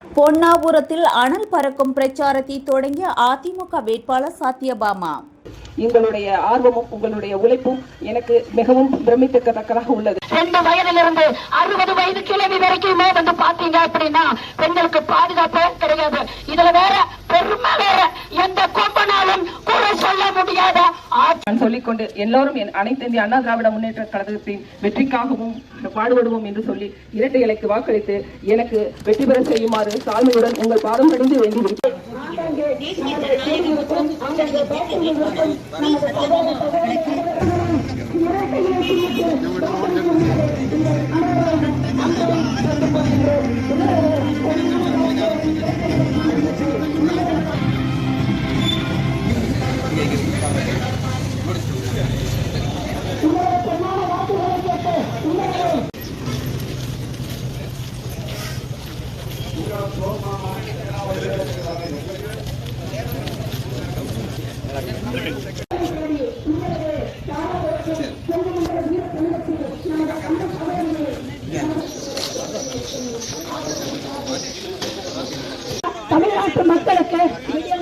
பொன்னாபுரத்தில் அனல் பறக்கும் பிரச்சாரத்தை தொடங்கிய அதிமுக வேட்பாளர் சத்யபாமா. எங்களுடைய ஆர்வமும் உங்களுடைய உழைப்பும் எனக்கு மிகவும் பிரமிக்கத்தக்கதாக உள்ளது. 2 வயதிலிருந்து 60 வயது கிழவி வரைக்குமே வந்து பாத்தீங்க அப்படின்னா பெண்களுக்கு பாதுகாப்பே கிடையாது. இதுல வேற பெருமை வேற, எந்த கொம்பனாலும் குறை சொல்ல முடியாத நான் சொல்லிக்கொண்டு எல்லோரும் அனைத்து இந்திய அண்ணா திராவிட முன்னேற்ற கழகத்தின் வெற்றிக்காகவும் பாடுபடுவோம் என்று சொல்லி இரட்டை இலைக்கு வாக்களித்து எனக்கு வெற்றி பெற செய்யுமாறு தாழ்மையுடன் உங்கள் பாதம் பணிந்து வேண்டியிருக்கிறேன். தமிழ்நாட்டு மக்களுக்கு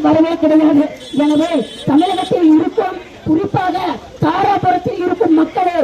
வரவே கிடையாது. எனவே தமிழகத்தில் இருக்கும், குறிப்பாக தாராபுரத்தில் இருக்கும் மக்களே